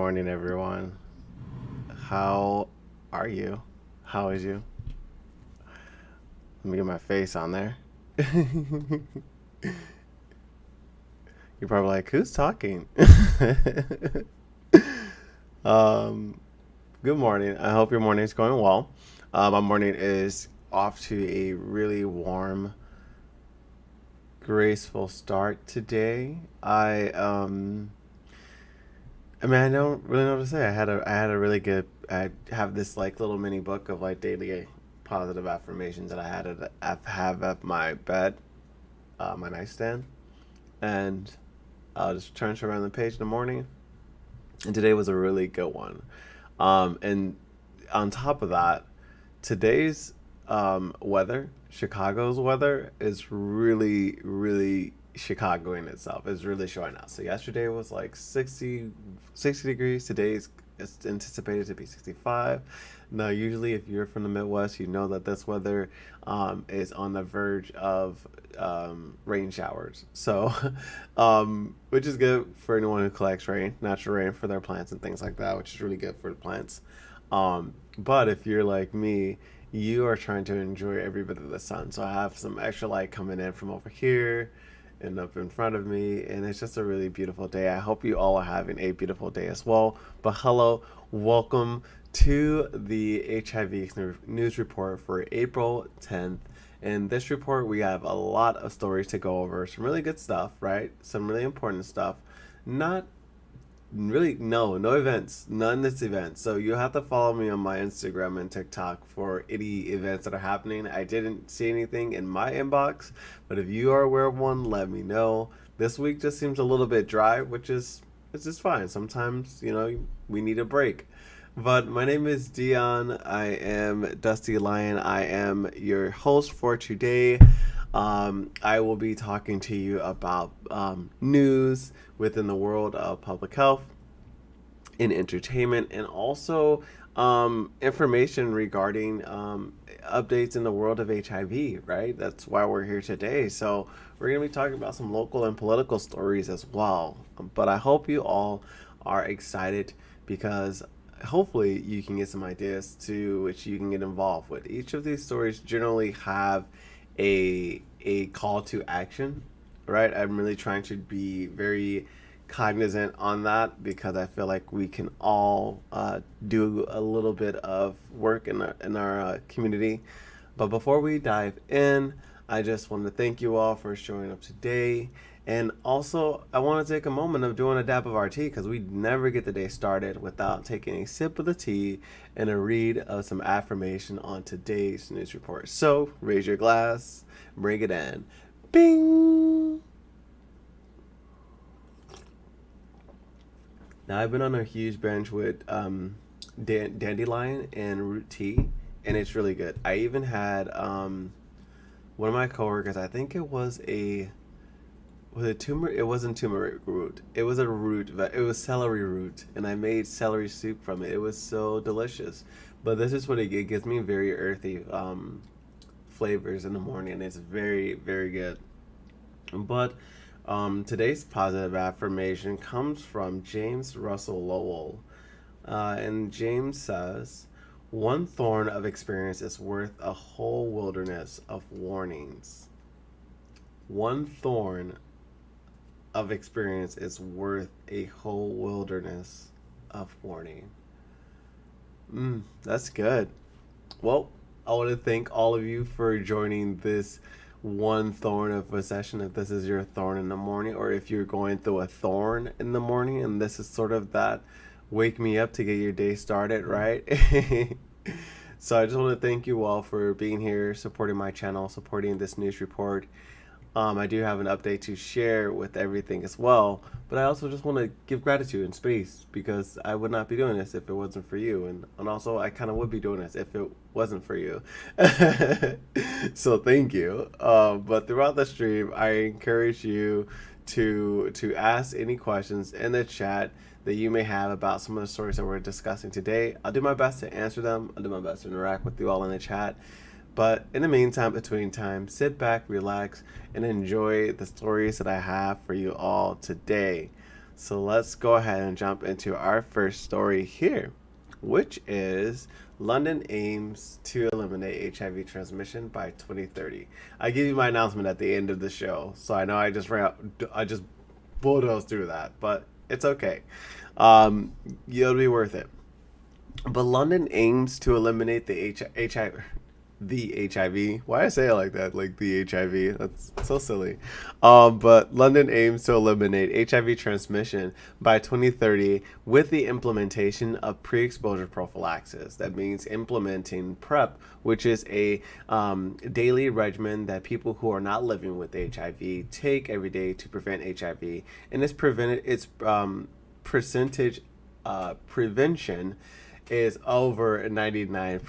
morning, everyone. How are you? How is you? Let me get my face on there. You're probably like, who's talking? um, Good morning. I hope your morning is going well. My morning is off to a really warm, graceful start today. I don't really know what to say. I had a really good. I have this like little mini book of like daily positive affirmations that I have at my bed, my nightstand, and I'll just turn to around the page in the morning. And today was a really good one. And on top of that, today's weather, Chicago's weather, is really, really Chicago in itself. It's really showing out. So yesterday was like 60 degrees. Today's it's anticipated to be 65. Now, usually, if you're from the Midwest, you know that this weather is on the verge of rain showers. So, which is good for anyone who collects rain, natural rain for their plants and things like that, which is really good for the plants. But if you're like me, you are trying to enjoy every bit of the sun. So I have some extra light coming in from over here and up in front of me, and it's just a really beautiful day. I hope you all are having a beautiful day as well. But hello, welcome to the HIV news report for April 10th. In this report, we have a lot of stories to go over. Some really good stuff, right? Some really important stuff. Not really, no events, none this event. So you have to follow me on my Instagram and TikTok for any events that are happening. I didn't see anything in my inbox, but if you are aware of one, let me know. This week just seems a little bit dry, which is it's just fine. Sometimes we need a break. But my name is Dion. I am Dusty Lion. I am your host for today. I will be talking to you about news within the world of public health and entertainment, and also information regarding updates in the world of HIV, right? That's why we're here today. So, we're going to be talking about some local and political stories as well. But I hope you all are excited because hopefully you can get some ideas to which you can get involved with. Each of these stories generally have a call to action, right? I'm really trying to be very cognizant on that because I feel like we can all do a little bit of work in our community. But before we dive in, I just want to thank you all for showing up today. And also, I want to take a moment of doing a dab of our tea because we never get the day started without taking a sip of the tea and a read of some affirmation on today's news report. So, raise your glass, bring it in. Bing! Now, I've been on a huge bench with dandelion and root tea, and it's really good. I even had one of my coworkers, I think it was a tumor? It wasn't turmeric root. It was a root, but it was celery root, and I made celery soup from it. It was so delicious. But this is what it gives me very earthy flavors in the morning. It's very, very good. But today's positive affirmation comes from James Russell Lowell. And James says, one thorn of experience is worth a whole wilderness of warnings. One thorn of experience is worth a whole wilderness of warning. That's good. Well, I want to thank all of you for joining this one thorn of a session. If this is your thorn in the morning, or if you're going through a thorn in the morning, and this is sort of that wake me up to get your day started, right? So I just want to thank you all for being here, supporting my channel, supporting this news report. I do have an update to share with everything as well, but I also just want to give gratitude and space because I would not be doing this if it wasn't for you, and also I kind of would be doing this if it wasn't for you. So thank you. But throughout the stream, I encourage you to ask any questions in the chat that you may have about some of the stories that we're discussing today. I'll do my best to answer them. I'll do my best to interact with you all in the chat. But in the meantime, between time, sit back, relax, and enjoy the stories that I have for you all today. So let's go ahead and jump into our first story here, which is London aims to eliminate HIV transmission by 2030. I give you my announcement at the end of the show, so I know I just bulldozed through that, but it's okay. It'll be worth it. But London aims to eliminate the HIV. Why I say it like that? Like the HIV. That's so silly. But London aims to eliminate HIV transmission by 2030 with the implementation of pre-exposure prophylaxis. That means implementing PrEP, which is a daily regimen that people who are not living with HIV take every day to prevent HIV, and its percentage prevention is over 99%,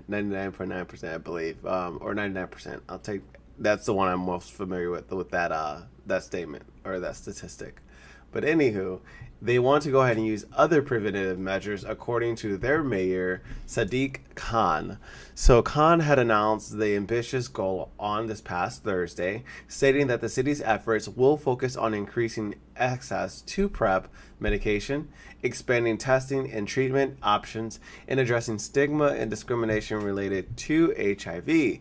99.9%, I believe, or 99%. I'll take that's the one I'm most familiar with that statement or that statistic. But anywho, they want to go ahead and use other preventative measures according to their mayor, Sadiq Khan. So Khan had announced the ambitious goal on this past Thursday, stating that the city's efforts will focus on increasing access to PrEP medication, expanding testing and treatment options, and addressing stigma and discrimination related to HIV.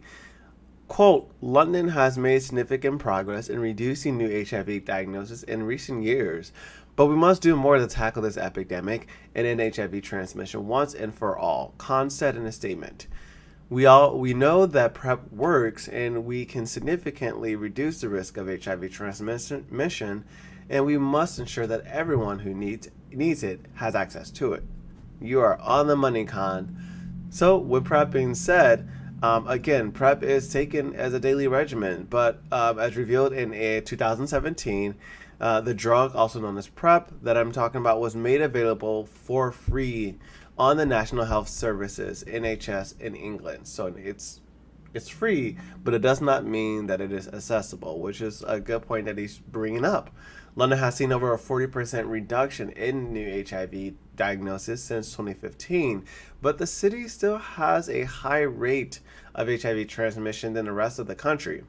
Quote, London has made significant progress in reducing new HIV diagnoses in recent years, but we must do more to tackle this epidemic and end HIV transmission once and for all, Khan said in a statement. We know that PrEP works and we can significantly reduce the risk of HIV transmission, and we must ensure that everyone who needs it has access to it. You are on the money, Khan. So, with PrEP being said, again, PrEP is taken as a daily regimen, but as revealed in a 2017, the drug, also known as PrEP, that I'm talking about, was made available for free on the National Health Services (NHS) in England. So it's free, but it does not mean that it is accessible, which is a good point that he's bringing up. London has seen over a 40% reduction in new HIV diagnosis since 2015, but the city still has a high rate of HIV transmission than the rest of the country.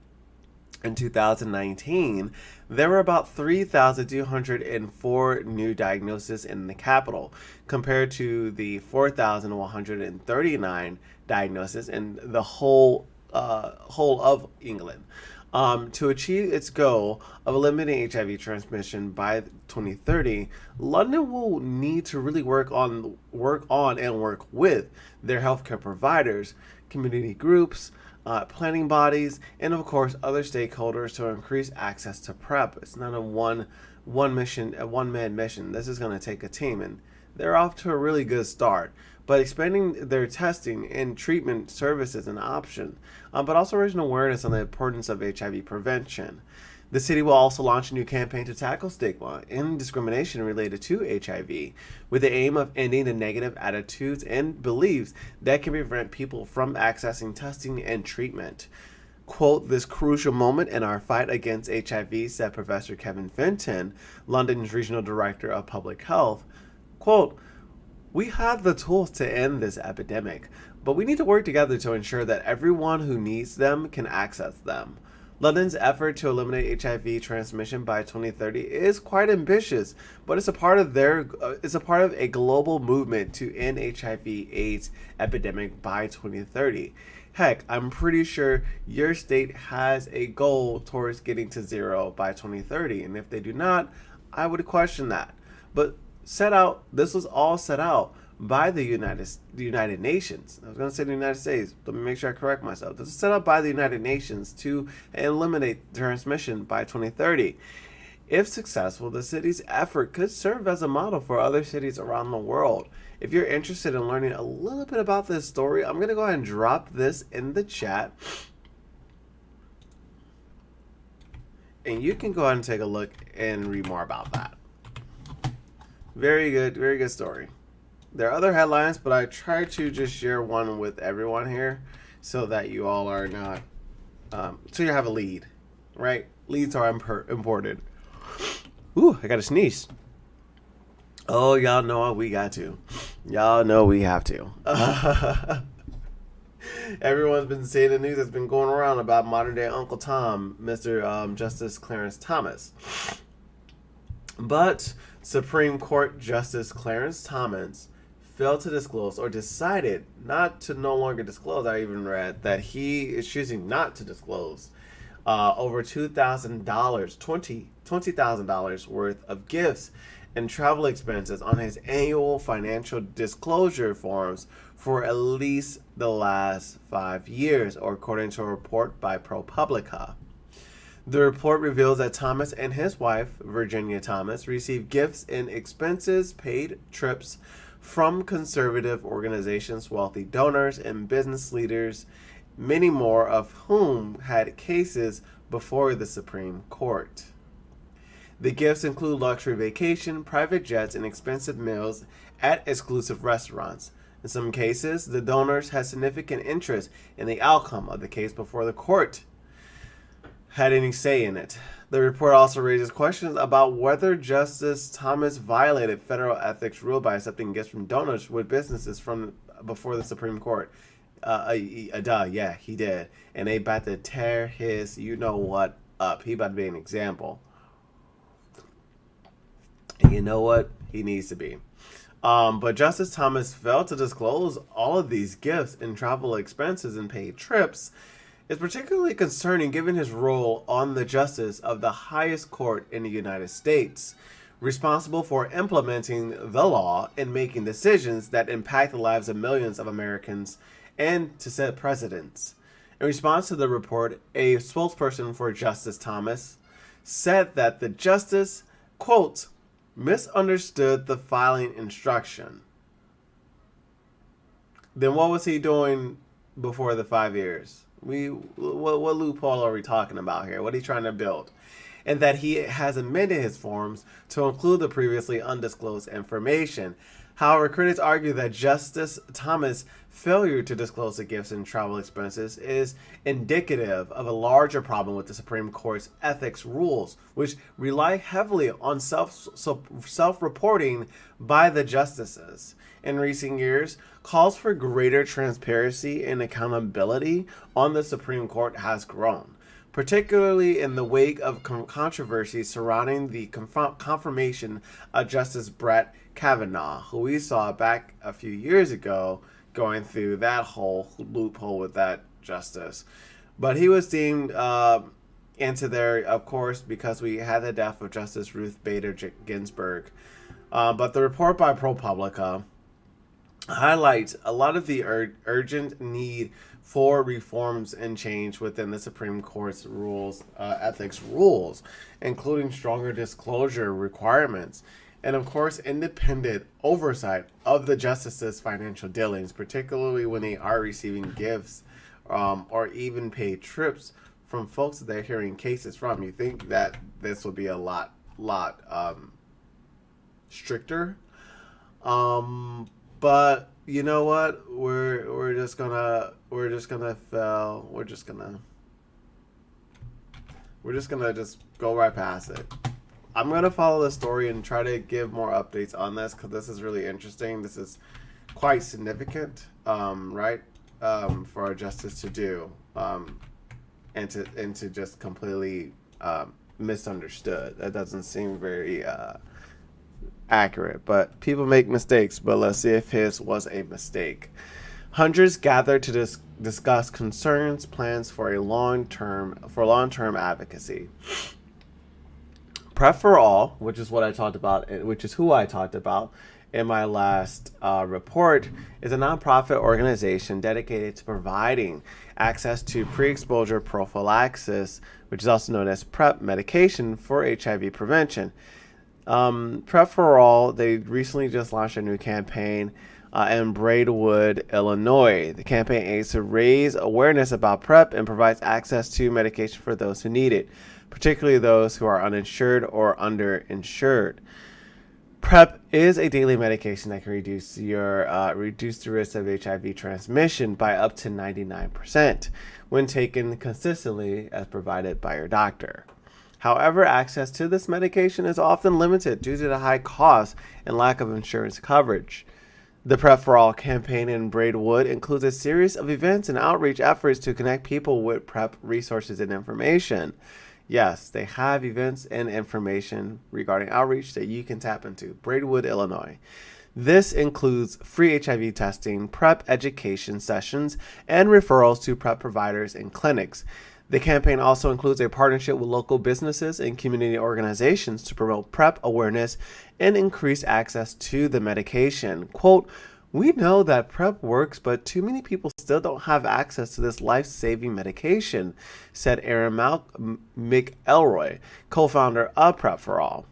In 2019, there were about 3,204 new diagnoses in the capital, compared to the 4,139 diagnoses in the whole of England. To achieve its goal of eliminating HIV transmission by 2030, London will need to really work on and work with their healthcare providers, community groups, planning bodies, and of course other stakeholders to increase access to PrEP. It's not a one man mission. This is going to take a team, and they're off to a really good start. But expanding their testing and treatment services and options, but also raising awareness on the importance of HIV prevention. The city will also launch a new campaign to tackle stigma and discrimination related to HIV, with the aim of ending the negative attitudes and beliefs that can prevent people from accessing testing and treatment. Quote, this crucial moment in our fight against HIV, said Professor Kevin Fenton, London's Regional Director of Public Health. Quote, we have the tools to end this epidemic, but we need to work together to ensure that everyone who needs them can access them. London's effort to eliminate HIV transmission by 2030 is quite ambitious, but it's a part of a global movement to end HIV/AIDS epidemic by 2030. Heck, I'm pretty sure your state has a goal towards getting to zero by 2030, and if they do not, I would question that. But this was all set out by the United Nations. I was going to say the United States. Let me make sure I correct myself. This is set up by the United Nations to eliminate transmission by 2030. If successful, the city's effort could serve as a model for other cities around the world. If you're interested in learning a little bit about this story, I'm going to go ahead and drop this in the chat. And you can go ahead and take a look and read more about that. Very good story. There are other headlines, but I try to just share one with everyone here so that you all are not, so you have a lead, right? Leads are important. Ooh, I got to sneeze. Oh, y'all know we got to. Y'all know we have to. Everyone's been seeing the news that's been going around about modern day Uncle Tom, Mr. Justice Clarence Thomas. But Supreme Court Justice Clarence Thomas failed to disclose or decided not to no longer disclose. I even read that he is choosing not to disclose over $2,000, $20,000 worth of gifts and travel expenses on his annual financial disclosure forms for at least the last 5 years, or according to a report by ProPublica. The report reveals that Thomas and his wife, Virginia Thomas, received gifts and expenses, paid trips from conservative organizations, wealthy donors, and business leaders, many more of whom had cases before the Supreme Court. The gifts include luxury vacation, private jets, and expensive meals at exclusive restaurants. In some cases, the donors had significant interest in the outcome of the case before the court had any say in it. The report also raises questions about whether Justice Thomas violated federal ethics rule by accepting gifts from donors with businesses from before the Supreme Court. Yeah, he did. And they about to tear his you-know-what up. He about to be an example. And you know what? He needs to be. But Justice Thomas failed to disclose all of these gifts and travel expenses and paid trips is particularly concerning given his role on the justice of the highest court in the United States, responsible for implementing the law and making decisions that impact the lives of millions of Americans and to set precedents. In response to the report, a spokesperson for Justice Thomas said that the justice, quote, misunderstood the filing instruction. Then what was he doing before the 5 years? What loophole are we talking about here? What are you trying to build? And that he has amended his forms to include the previously undisclosed information. However, critics argue that Justice Thomas' failure to disclose the gifts and travel expenses is indicative of a larger problem with the Supreme Court's ethics rules, which rely heavily on self-reporting by the justices. In recent years, calls for greater transparency and accountability on the Supreme Court has grown, particularly in the wake of controversy surrounding the confirmation of Justice Brett Kavanaugh, who we saw back a few years ago going through that whole loophole with that justice. But he was deemed into there, of course, because we had the death of Justice Ruth Bader Ginsburg. But the report by ProPublica highlights a lot of the urgent need for reforms and change within the Supreme Court's ethics rules, including stronger disclosure requirements, and of course, independent oversight of the justices' financial dealings, particularly when they are receiving gifts or even paid trips from folks that they're hearing cases from. You think that this would be a lot stricter, but you know what? We're just gonna just go right past it. I'm gonna follow the story and try to give more updates on this because this is really interesting. This is quite significant, right? For our justice to do, and to just completely misunderstood. That doesn't seem very accurate, but people make mistakes. But let's see if his was a mistake. Hundreds gathered to discuss concerns, plans for long-term advocacy. Prep for All, which is what I talked about, which is who I talked about in my last report, is a nonprofit organization dedicated to providing access to pre-exposure prophylaxis, which is also known as PrEP medication for HIV prevention. Prep for All, they recently just launched a new campaign in Braidwood, Illinois. The campaign aims to raise awareness about PrEP and provides access to medication for those who need it, particularly those who are uninsured or underinsured. PrEP is a daily medication that can reduce the risk of HIV transmission by up to 99% when taken consistently as provided by your doctor. However, access to this medication is often limited due to the high cost and lack of insurance coverage. The Prep for All campaign in Braidwood includes a series of events and outreach efforts to connect people with PrEP resources and information. Yes, they have events and information regarding outreach that you can tap into. Braidwood, Illinois. This includes free HIV testing, PrEP education sessions, and referrals to PrEP providers and clinics. The campaign also includes a partnership with local businesses and community organizations to promote PrEP awareness and increase access to the medication. Quote, we know that PrEP works, but too many people still don't have access to this life-saving medication, said Aaron McElroy, co-founder of PrEP for All.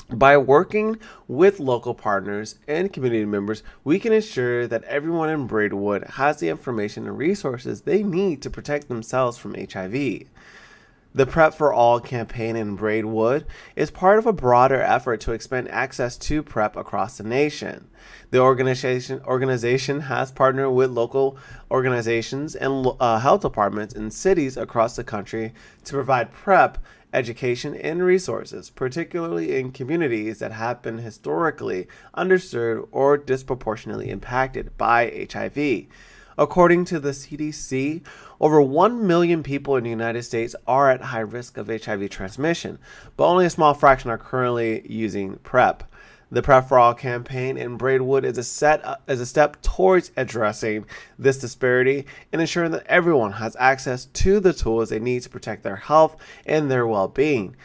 By working with local partners and community members, we can ensure that everyone in Braidwood has the information and resources they need to protect themselves from HIV. The PrEP for All campaign in Braidwood is part of a broader effort to expand access to PrEP across the nation. The organization has partnered with local organizations and health departments in cities across the country to provide PrEP education and resources, particularly in communities that have been historically underserved or disproportionately impacted by HIV. According to the CDC, over 1 million people in the United States are at high risk of HIV transmission, but only a small fraction are currently using PrEP. The PrEP for All campaign in Braidwood is a step towards addressing this disparity and ensuring that everyone has access to the tools they need to protect their health and their well-being,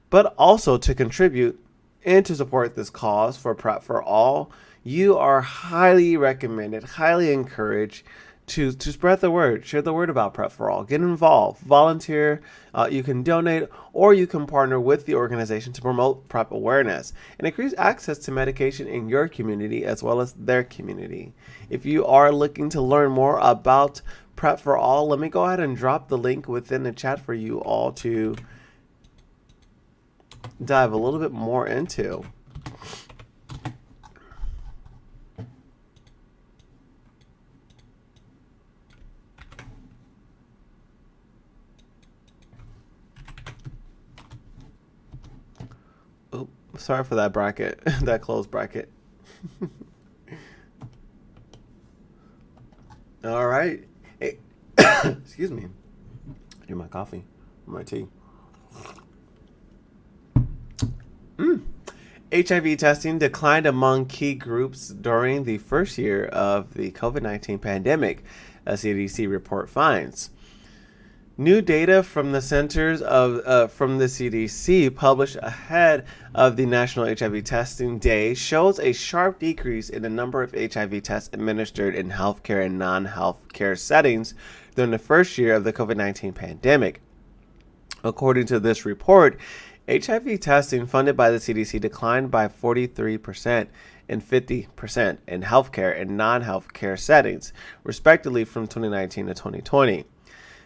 but also to contribute and to support this cause for PrEP for All. You are highly recommended, highly encouraged to spread the word, share the word about PrEP for All, get involved, volunteer, you can donate, or you can partner with the organization to promote PrEP awareness and increase access to medication in your community as well as their community. If you are looking to learn more about PrEP for All, let me go ahead and drop the link within the chat for you all to dive a little bit more into. Oh, sorry for that bracket, that closed bracket. All right. Hey, excuse me. I need my coffee, my tea. HIV testing declined among key groups during the first year of the COVID-19 pandemic, a CDC report finds. New data from the from the CDC published ahead of the National HIV Testing Day shows a sharp decrease in the number of HIV tests administered in healthcare and non-healthcare settings during the first year of the COVID-19 pandemic. According to this report, HIV testing funded by the CDC declined by 43% and 50% in healthcare and non-healthcare settings, respectively, from 2019 to 2020.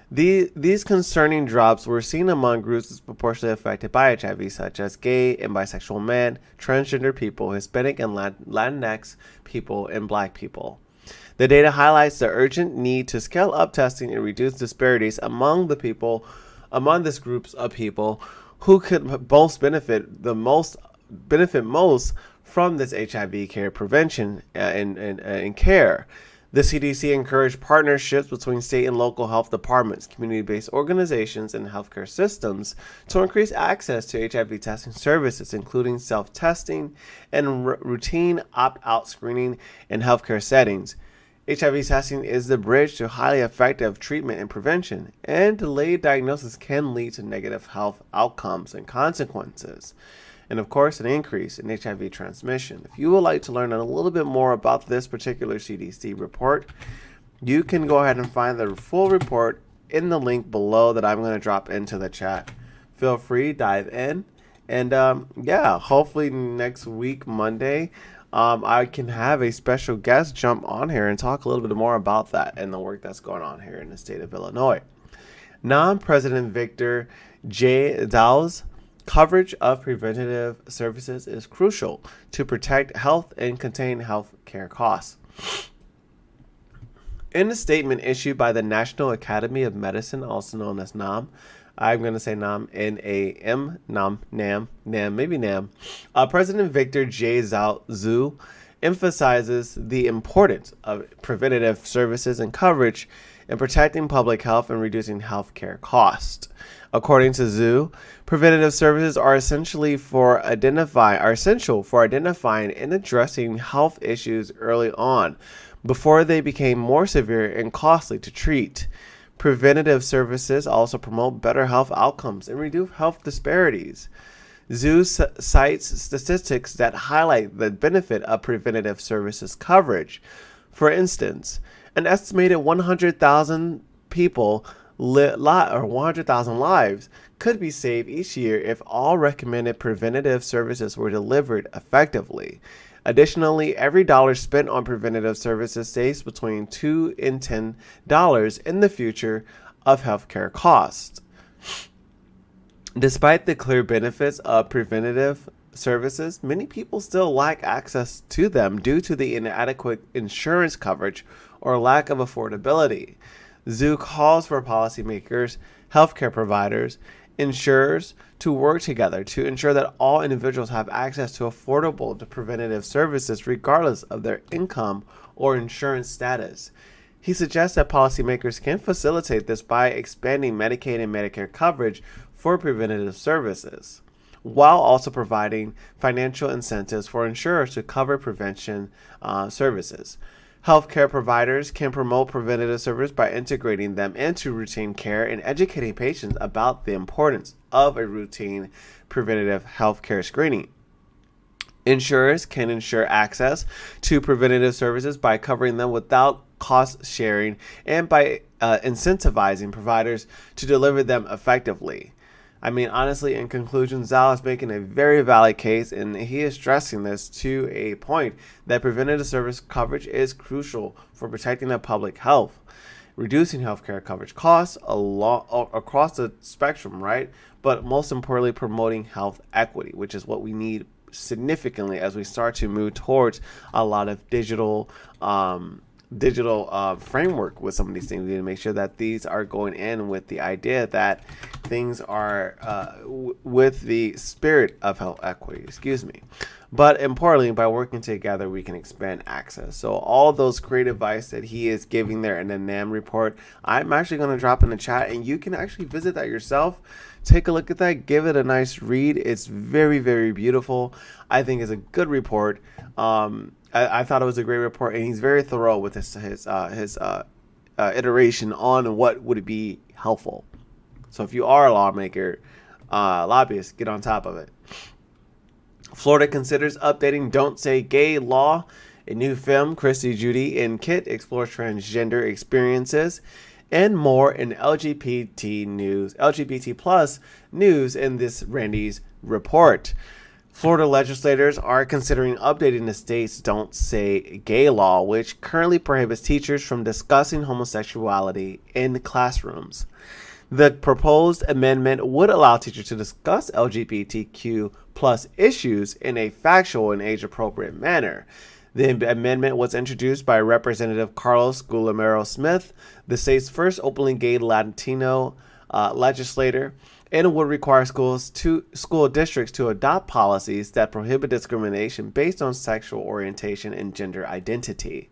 These concerning drops were seen among groups disproportionately affected by HIV, such as gay and bisexual men, transgender people, Hispanic and Latinx people, and Black people. The data highlights the urgent need to scale up testing and reduce disparities among this groups of people who could both benefit most from this HIV care prevention and care. The CDC encouraged partnerships between state and local health departments, community-based organizations, and healthcare systems to increase access to HIV testing services, including self-testing and routine opt-out screening in healthcare settings. HIV testing is the bridge to highly effective treatment and prevention, and delayed diagnosis can lead to negative health outcomes and consequences, and of course, an increase in HIV transmission. If you would like to learn a little bit more about this particular CDC report, you can go ahead and find the full report in the link below that I'm going to drop into the chat. Feel free, dive in, and hopefully next week, Monday, I can have a special guest jump on here and talk a little bit more about that and the work that's going on here in the state of Illinois. President Victor J. Dow's coverage of preventative services is crucial to protect health and contain health care costs. In a statement issued by the National Academy of Medicine, also known as NAM, I'm going to say NAM, N-A-M, NAM, NAM, maybe NAM. President Victor J. Zhu emphasizes the importance of preventative services and coverage in protecting public health and reducing healthcare costs. According to Zhu, preventative services are essential for identifying and addressing health issues early on, before they became more severe and costly to treat. Preventative services also promote better health outcomes and reduce health disparities. Zhu cites statistics that highlight the benefit of preventative services coverage. For instance, an estimated 100,000 people or 100,000 lives could be saved each year if all recommended preventative services were delivered effectively. Additionally, every dollar spent on preventative services saves between $2 and $10 in the future of healthcare costs. Despite the clear benefits of preventative services, many people still lack access to them due to the inadequate insurance coverage or lack of affordability. Zhu calls for policymakers, healthcare providers, insurers to work together to ensure that all individuals have access to affordable preventative services regardless of their income or insurance status. He suggests that policymakers can facilitate this by expanding Medicaid and Medicare coverage for preventative services, while also providing financial incentives for insurers to cover prevention services. Healthcare providers can promote preventative service by integrating them into routine care and educating patients about the importance of a routine preventative healthcare screening. Insurers can ensure access to preventative services by covering them without cost sharing and by incentivizing providers to deliver them effectively. I mean, honestly, in conclusion, Zhao is making a very valid case, and he is stressing this to a point that preventative service coverage is crucial for protecting the public health, reducing healthcare coverage costs across the spectrum, right? But most importantly, promoting health equity, which is what we need significantly as we start to move towards a lot of digital framework with some of these things. We need to make sure that these are going in with the idea that things are with the spirit of health equity, but importantly, by working together, we can expand access. So all those great advice that he is giving there in the NAM report, I'm actually going to drop in the chat, and you can actually visit that yourself. Take a look at that. Give it a nice read. It's very, very beautiful. I think it's a good report. I thought it was a great report, and he's very thorough with his iteration on what would be helpful. So if you are a lawmaker, lobbyist, get on top of it. Florida considers updating Don't Say Gay law. A new film, Christy, Judy, and Kit explores transgender experiences and more in LGBT plus news in this Randy's report. Florida legislators are considering updating the state's Don't Say Gay law, which currently prohibits teachers from discussing homosexuality in classrooms. The proposed amendment would allow teachers to discuss LGBTQ plus issues in a factual and age-appropriate manner. The amendment was introduced by Representative Carlos Guillermo Smith, the state's first openly gay Latino legislator, and would require school districts to adopt policies that prohibit discrimination based on sexual orientation and gender identity.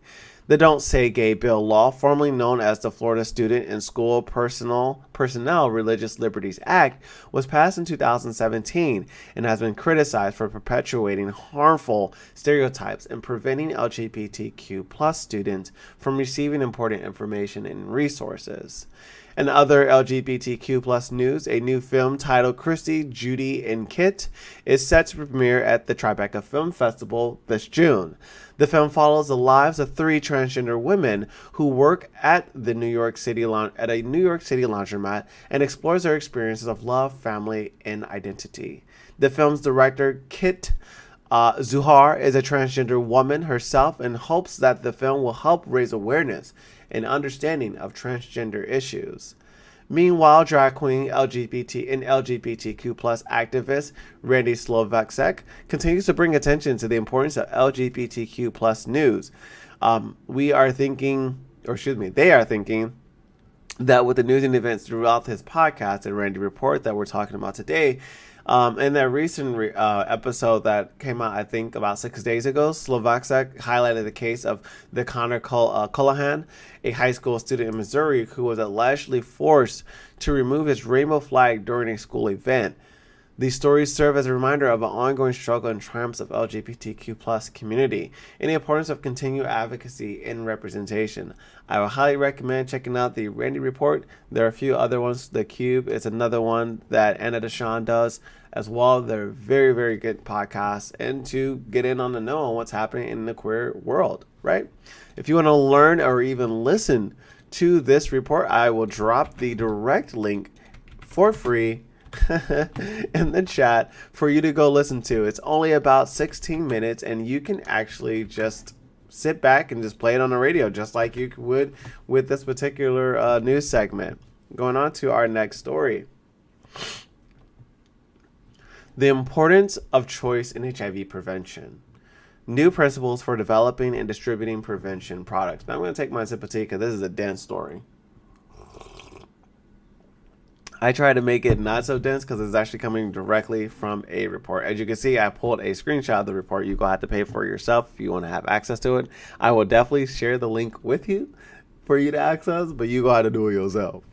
The Don't Say Gay bill law, formerly known as the Florida Student and School Personnel Religious Liberties Act, was passed in 2017 and has been criticized for perpetuating harmful stereotypes and preventing LGBTQ plus students from receiving important information and resources. In other LGBTQ plus news, a new film titled Christy, Judy, and Kit is set to premiere at the Tribeca Film Festival this June. The film follows the lives of 3 transgender women who work at a New York City laundromat and explores their experiences of love, family, and identity. The film's director, Kit Zuhar, is a transgender woman herself and hopes that the film will help raise awareness and understanding of transgender issues. Meanwhile, drag queen LGBTQ plus activist Randy Slovacek continues to bring attention to the importance of LGBTQ plus news. They are thinking that with the news and events throughout his podcast and Randy Report that we're talking about today, in that recent episode that came out, I think about 6 days ago, Slovaksak highlighted the case of the Connor Colohan, a high school student in Missouri who was allegedly forced to remove his rainbow flag during a school event. These stories serve as a reminder of an ongoing struggle and triumphs of LGBTQ plus community and the importance of continued advocacy and representation. I would highly recommend checking out the Randy Report. There are a few other ones. The Cube is another one that Anna Deshawn does as well. They're very, very good podcasts and to get in on the know on what's happening in the queer world, right? If you want to learn or even listen to this report, I will drop the direct link for free in the chat for you to go listen to. It's only about 16 minutes and you can actually just sit back and just play it on the radio just like you would with this particular news segment. Going on to our next story. The importance of choice in HIV prevention. New principles for developing and distributing prevention products. Now I'm going to take my sip of tea because this is a dense story. I try to make it not so dense because it's actually coming directly from a report. As you can see, I pulled a screenshot of the report. You're going to have to pay for it yourself if you want to have access to it. I will definitely share the link with you for you to access, but you got to do it yourself.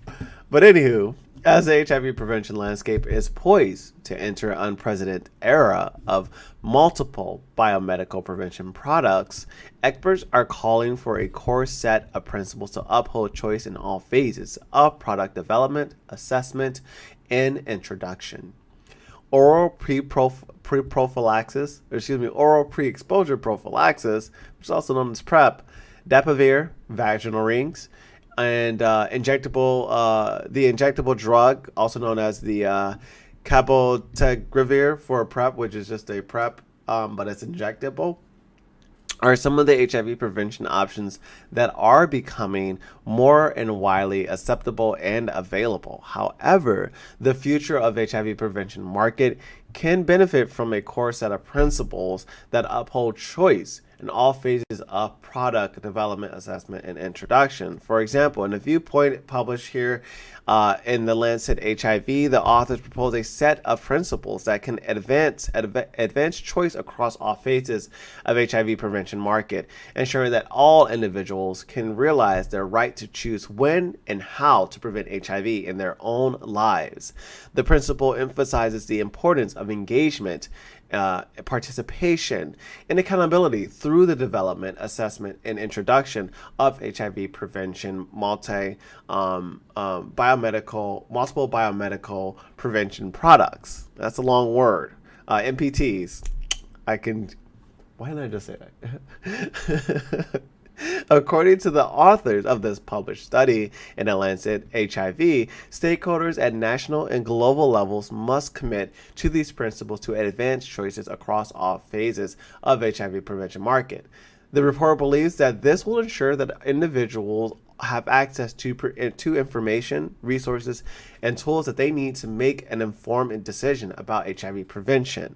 But anywho, as the HIV prevention landscape is poised to enter an unprecedented era of multiple biomedical prevention products, experts are calling for a core set of principles to uphold choice in all phases of product development, assessment, and introduction. Oral pre-exposure prophylaxis, which is also known as PrEP, Depivir, vaginal rings, and the injectable drug, also known as the cabotegravir for PrEP, which is just a PrEP, but it's injectable, are some of the HIV prevention options that are becoming more and widely acceptable and available. However, the future of HIV prevention market can benefit from a core set of principles that uphold choice in all phases of product development, assessment, and introduction. For example, in a viewpoint published here in the Lancet HIV, the authors propose a set of principles that can advance choice across all phases of HIV prevention market, ensuring that all individuals can realize their right to choose when and how to prevent HIV in their own lives. The principle emphasizes the importance of engagement, participation, and accountability through the development, assessment, and introduction of HIV prevention multiple biomedical prevention products. That's a long word. MPTs. Why didn't I just say that? According to the authors of this published study in The Lancet HIV, stakeholders at national and global levels must commit to these principles to advance choices across all phases of HIV prevention market. The report believes that this will ensure that individuals have access to information, resources, and tools that they need to make an informed decision about HIV prevention.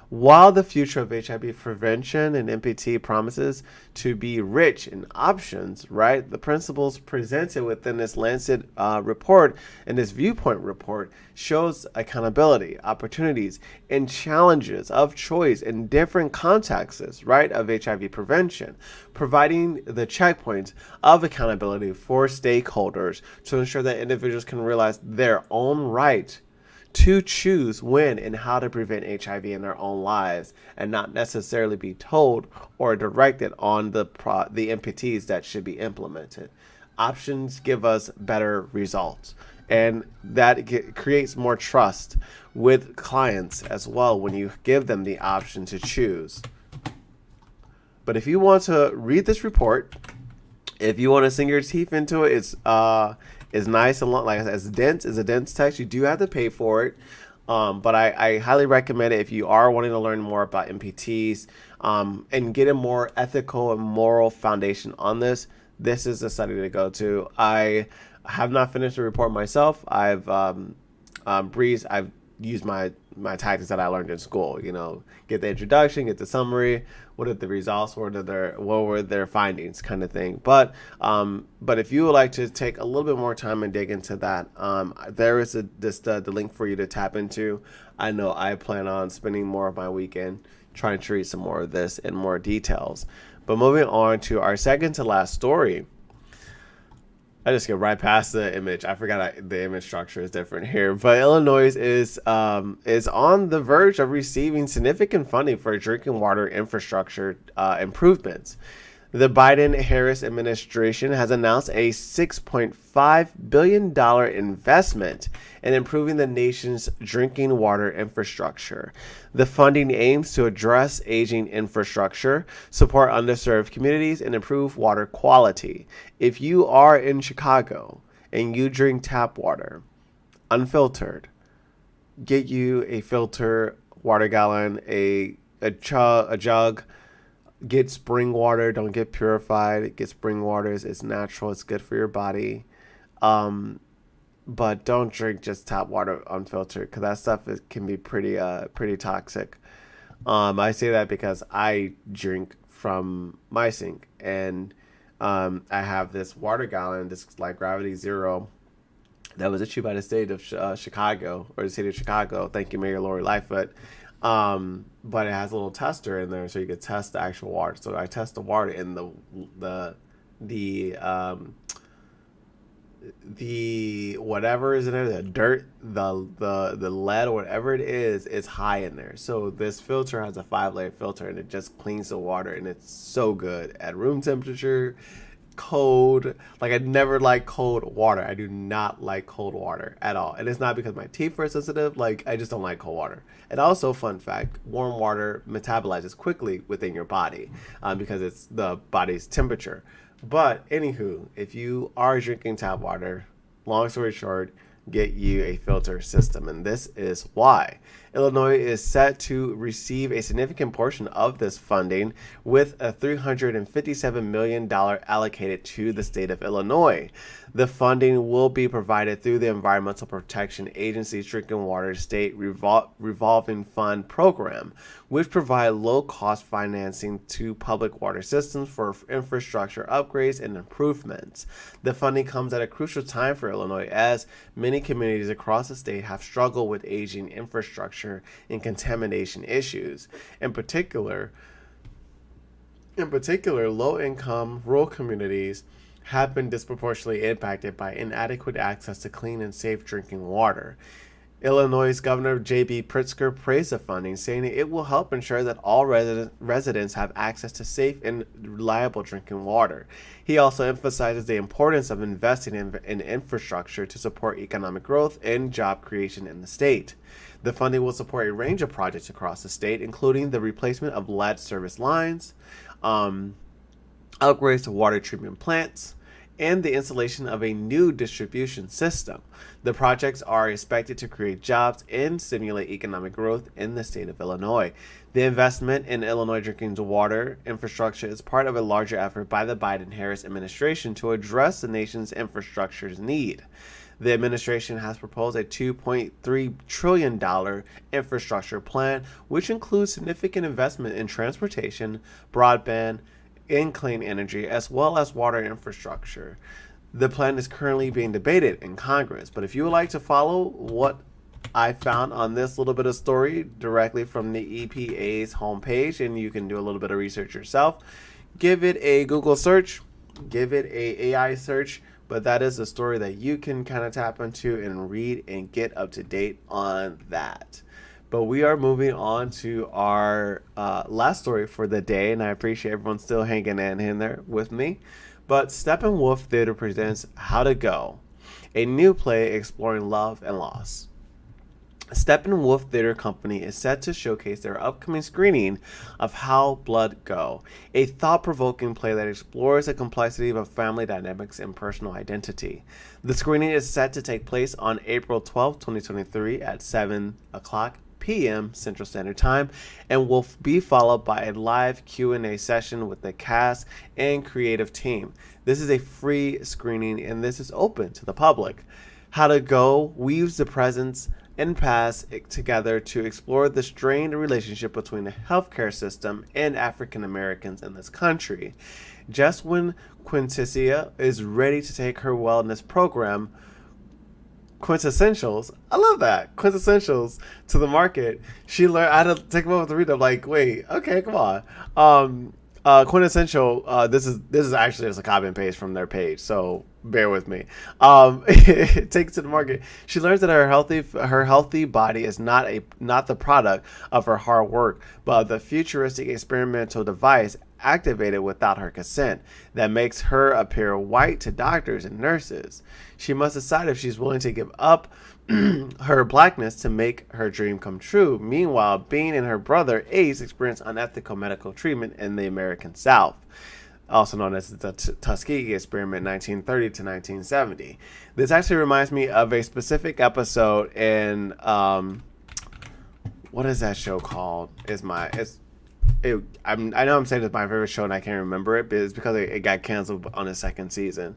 While the future of HIV prevention and MPT promises to be rich in options, right, the principles presented within this Lancet report and this Viewpoint report shows accountability, opportunities, and challenges of choice in different contexts, right, of HIV prevention, providing the checkpoints of accountability for stakeholders to ensure that individuals can realize their own right to choose when and how to prevent HIV in their own lives and not necessarily be told or directed on the MPTs that should be implemented. Options give us better results, and that creates more trust with clients as well when you give them the option to choose. But if you want to read this report, if you want to sink your teeth into it, it's nice and long. Like I said, it's a dense text. You do have to pay for it. But I highly recommend it if you are wanting to learn more about MPTs and get a more ethical and moral foundation on this. This is the study to go to. I have not finished the report myself. I've use my tactics that I learned in school. Get the introduction, get the summary, what are the results, what were their findings, kind of thing. But if you would like to take a little bit more time and dig into that, there is the link for you to tap into. I know I plan on spending more of my weekend trying to read some more of this in more details. But moving on to our second to last story. I just get right past the image. I forgot the image structure is different here. But Illinois is on the verge of receiving significant funding for drinking water infrastructure improvements. The Biden-Harris administration has announced a $6.5 billion investment in improving the nation's drinking water infrastructure. The funding aims to address aging infrastructure, support underserved communities, and improve water quality. If you are in Chicago and you drink tap water, unfiltered, get you a filter water gallon, a jug. Get spring water. Don't get purified. Get spring water. It's natural. It's good for your body. But don't drink just tap water unfiltered, because that stuff can be pretty toxic. I say that because I drink from my sink, and I have this water gallon, this like Gravity Zero, that was issued by the state of Chicago, or the city of Chicago. Thank you, Mayor Lori Lightfoot. But it has a little tester in there, so you could test the actual water. So I test the water in the whatever is in there, the dirt, the lead, or whatever it is high in there. So this filter has a 5-layer filter, and it just cleans the water, and it's so good at room temperature. Cold, like I never like cold water. I do not like cold water at all, and it's not because my teeth are sensitive. Like, I just don't like cold water. And also, fun fact, warm water metabolizes quickly within your body because it's the body's temperature. But anywho, if you are drinking tap water, long story short, get you a filter system, and this is why. Illinois is set to receive a significant portion of this funding, with a $357 million allocated to the state of Illinois. The funding will be provided through the Environmental Protection Agency's Drinking Water State Revolving Fund program, which provide low-cost financing to public water systems for infrastructure upgrades and improvements. The funding comes at a crucial time for Illinois, as many communities across the state have struggled with aging infrastructure and contamination issues. In particular, low-income rural communities have been disproportionately impacted by inadequate access to clean and safe drinking water. Illinois Governor J.B. Pritzker praised the funding, saying it will help ensure that all residents have access to safe and reliable drinking water. He also emphasizes the importance of investing in infrastructure to support economic growth and job creation in the state. The funding will support a range of projects across the state, including the replacement of lead service lines, upgrades to water treatment plants, and the installation of a new distribution system. The projects are expected to create jobs and stimulate economic growth in the state of Illinois. The investment in Illinois drinking water infrastructure is part of a larger effort by the Biden-Harris administration to address the nation's infrastructure's need. The administration has proposed a $2.3 trillion infrastructure plan, which includes significant investment in transportation, broadband, and clean energy, as well as water infrastructure. The plan is currently being debated in Congress, but if you would like to follow what I found on this little bit of story directly from the EPA's homepage, and you can do a little bit of research yourself, give it a Google search, give it a AI search, but that is a story that you can kind of tap into and read and get up to date on that. But we are moving on to our last story for the day, and I appreciate everyone still hanging in there with me. But Steppenwolf Theater presents How to Go, a new play exploring love and loss. Steppenwolf Theater Company is set to showcase their upcoming screening of How Blood Go, a thought-provoking play that explores the complexity of family dynamics and personal identity. The screening is set to take place on April 12, 2023 at 7 o'clock p.m. Central Standard Time, and will be followed by a live Q&A session with the cast and creative team. This is a free screening, and this is open to the public. How to Go weaves the presence and pass together to explore the strained relationship between the healthcare system and African Americans in this country. Just when Quintessia is ready to take her wellness program, quintessentials. I love that quintessentials to the market. She learned. I had to take a moment to read. I'm like, wait, okay, come on. Quintessential. This is actually just a copy and paste from their page, so bear with me. Takes to the market. She learns that her healthy body is not the product of her hard work, but the futuristic experimental device activated without her consent that makes her appear white to doctors and nurses. She must decide if she's willing to give up her blackness to make her dream come true. Meanwhile, Bean and her brother Ace experience unethical medical treatment in the American South, also known as the Tuskegee Experiment 1930 to 1970. This actually reminds me of a specific episode in what is that show called? I know I'm saying it's my favorite show and I can't remember it, but it's because it got canceled on the second season.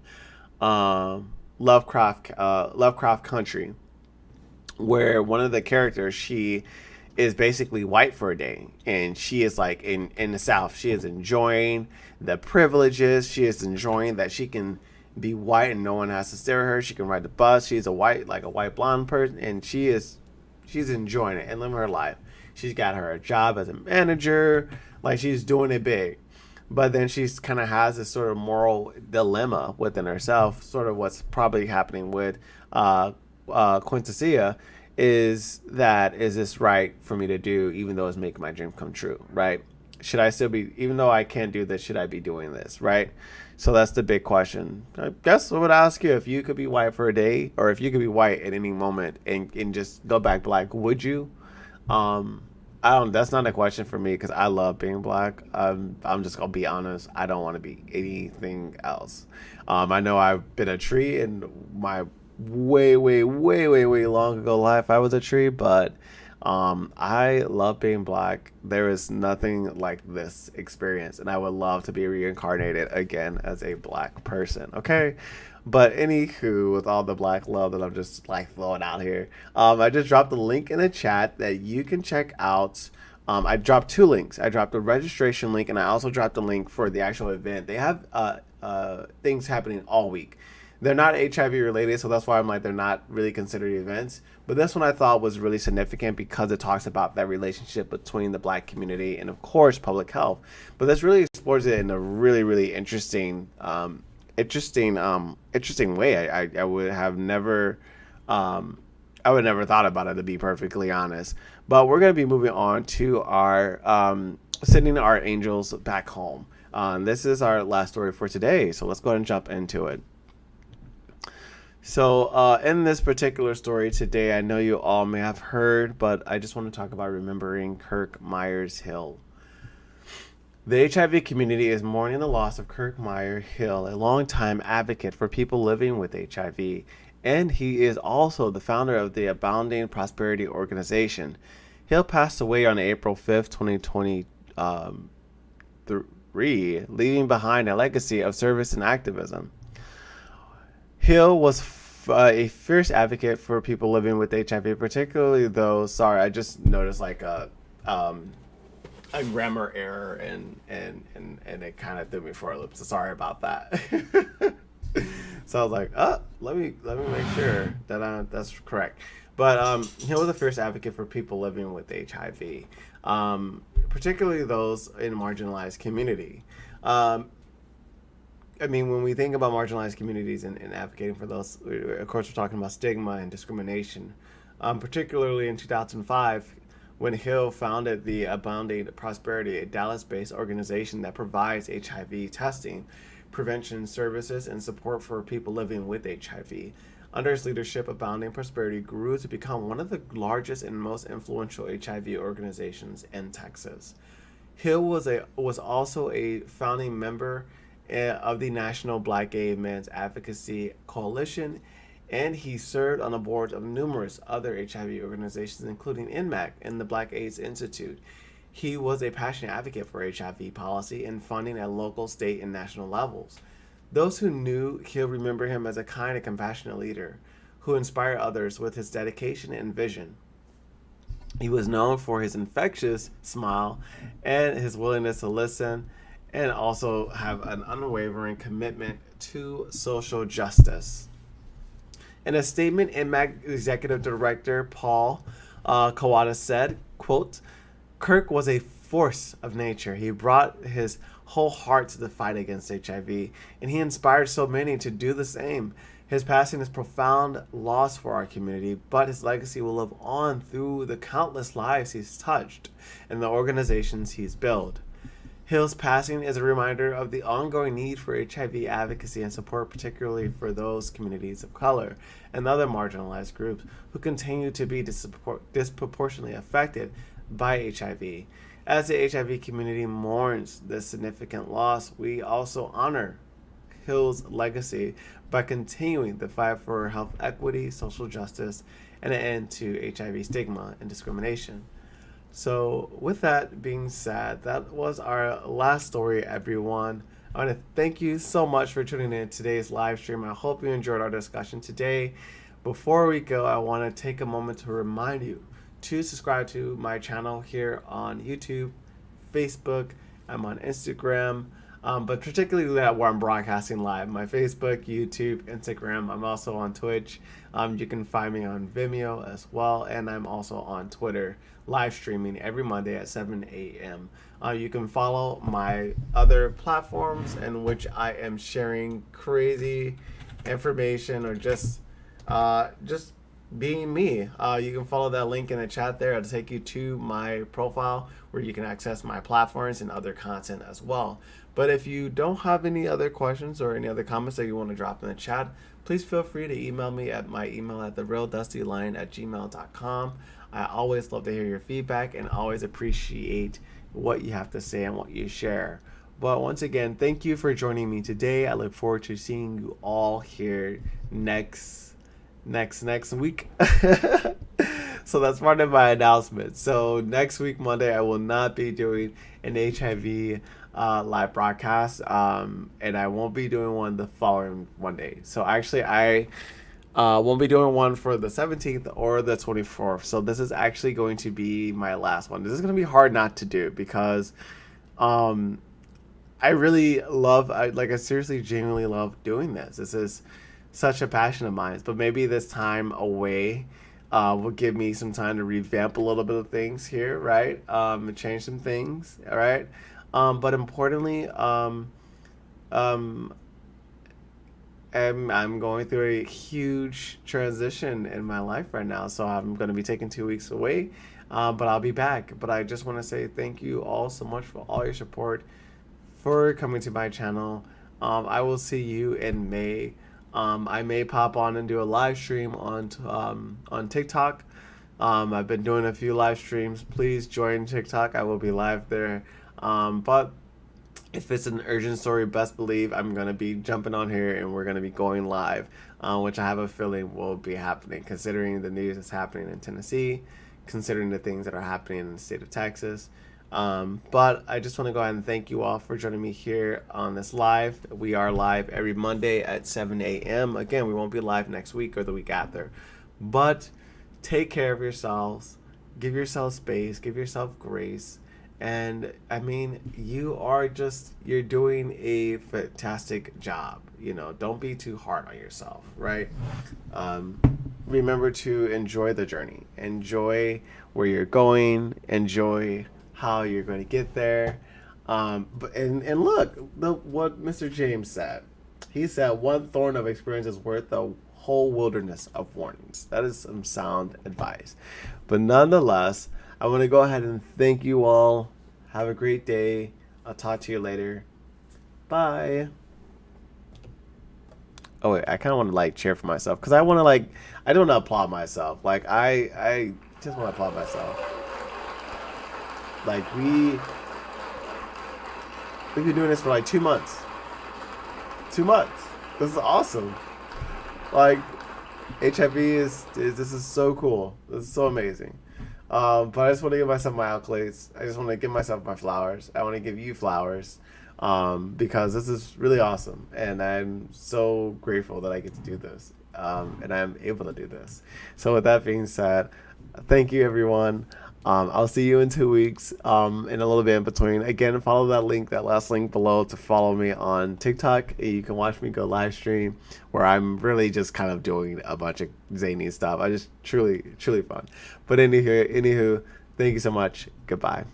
Lovecraft Country, where one of the characters, she is basically white for a day, and she is like in the South. She is enjoying the privileges. She is enjoying that she can be white and no one has to stare at her. She can ride the bus. She's a white blonde person, and she's enjoying it and living her life. She's got her a job as a manager, like she's doing it big. But then she's kind of has this sort of moral dilemma within herself. Sort of what's probably happening with Quintessia is this right for me to do, even though it's making my dream come true, right? Should I still be, even though I can't do this, should I be doing this, right? So that's the big question. I guess I would ask you, if you could be white for a day, or if you could be white at any moment and just go back black, would you? I don't. That's not a question for me because I love being black. I'm just gonna be honest. I don't want to be anything else. I know I've been a tree in my way, way, way, way, way long ago life. I was a tree, but I love being black. There is nothing like this experience, and I would love to be reincarnated again as a black person. Okay. But anywho, with all the black love that I'm just like throwing out here, I just dropped the link in the chat that you can check out. I dropped two links. I dropped the registration link, and I also dropped the link for the actual event. They have things happening all week. They're not HIV related, so that's why I'm like, they're not really considered events. But this one I thought was really significant because it talks about that relationship between the black community and, of course, public health. But this really explores it in a really, really interesting way. I would have never thought about it, to be perfectly honest. But we're going to be moving on to our sending our angels back home. This is our last story for today, so let's go ahead and jump into it. So in this particular story today, I know you all may have heard, but I just want to talk about remembering Kirk Myers Hill. The HIV community is mourning the loss of Kirk Myers Hill, a longtime advocate for people living with HIV, and he is also the founder of the Abounding Prosperity Organization. Hill passed away on April 5th, 2023, leaving behind a legacy of service and activism. Hill was a fierce advocate for people living with HIV, particularly those. Sorry, I just noticed like a grammar error and it kind of threw me for a loop. So sorry about that. So I was like, let me make sure that that's correct. But he was a fierce advocate for people living with HIV, particularly those in marginalized community. I mean, when we think about marginalized communities and advocating for those, of course, we're talking about stigma and discrimination. Particularly in 2005, when Hill founded the Abounding Prosperity, a Dallas-based organization that provides HIV testing, prevention services, and support for people living with HIV. Under his leadership, Abounding Prosperity grew to become one of the largest and most influential HIV organizations in Texas. Hill was also a founding member of the National Black Gay Men's Advocacy Coalition, and he served on the boards of numerous other HIV organizations, including NMAC and the Black AIDS Institute. He was a passionate advocate for HIV policy and funding at local, state, and national levels. Those who knew Hill remember him as a kind and compassionate leader who inspired others with his dedication and vision. He was known for his infectious smile and his willingness to listen, and also have an unwavering commitment to social justice. In a statement, executive director Paul Kawada said, quote, Kirk was a force of nature. He brought his whole heart to the fight against HIV, and he inspired so many to do the same. His passing is profound loss for our community, but his legacy will live on through the countless lives he's touched and the organizations he's built. Hill's passing is a reminder of the ongoing need for HIV advocacy and support, particularly for those communities of color and other marginalized groups who continue to be disproportionately affected by HIV. As the HIV community mourns this significant loss, we also honor Hill's legacy by continuing the fight for health equity, social justice, and an end to HIV stigma and discrimination. So, with that being said, that was our last story, everyone. I want to thank you so much for tuning in to today's live stream. I hope you enjoyed our discussion today. Before we go, I want to take a moment to remind you to subscribe to my channel here on YouTube, Facebook. I'm on Instagram, but particularly that where I'm broadcasting live. My Facebook, YouTube, Instagram. I'm also on Twitch. You can find me on Vimeo as well, and I'm also on Twitter, live streaming every Monday at 7 a.m. You can follow my other platforms in which I am sharing crazy information or just being me. You can follow that link in the chat there. It'll take you to my profile where you can access my platforms and other content as well. But if you don't have any other questions or any other comments that you want to drop in the chat, please feel free to email me at my email at therealdustylion@gmail.com. I always love to hear your feedback and always appreciate what you have to say and what you share. But once again, thank you for joining me today. I look forward to seeing you all here next week. So that's part of my announcement. So next week, Monday, I will not be doing an HIV live broadcast, and I won't be doing one the following Monday. So actually, I won't be doing one for the 17th or the 24th. So this is actually going to be my last one. This is going to be hard not to do because I really love, I seriously, genuinely love doing this. This is such a passion of mine. But maybe this time away will give me some time to revamp a little bit of things here, right? And change some things, all right? But importantly, I'm going through a huge transition in my life right now. So I'm going to be taking 2 weeks away, but I'll be back. But I just want to say thank you all so much for all your support, for coming to my channel. I will see you in May. I may pop on and do a live stream on TikTok. I've been doing a few live streams. Please join TikTok. I will be live there. But if it's an urgent story, best believe I'm going to be jumping on here and we're going to be going live, which I have a feeling will be happening considering the news that's happening in Tennessee, considering the things that are happening in the state of Texas. But I just want to go ahead and thank you all for joining me here on this live. We are live every Monday at 7 a.m. Again, we won't be live next week or the week after. But take care of yourselves. Give yourself space. Give yourself grace. And I mean, you're doing a fantastic job. Don't be too hard on yourself, right? Remember to enjoy the journey. Enjoy where you're going. Enjoy how you're going to get there. But look, what Mr. James said. He said, one thorn of experience is worth a whole wilderness of warnings. That is some sound advice. But nonetheless, I want to go ahead and thank you all. Have a great day. I'll talk to you later. Bye. Oh wait, I kind of want to cheer for myself because I want to I don't want to applaud myself. I just want to applaud myself. We've been doing this for 2 months. 2 months. This is awesome. HIV this is so cool. This is so amazing. But I just want to give myself my accolades. I just want to give myself my flowers. I want to give you flowers because this is really awesome. And I'm so grateful that I get to do this. and I'm able to do this. So with that being said, thank you everyone. I'll see you in 2 weeks, and a little bit in between. Again, follow that link, that last link below, to follow me on TikTok. You can watch me go live stream, where I'm really just kind of doing a bunch of zany stuff. I just truly, truly fun. But anywho, thank you so much. Goodbye.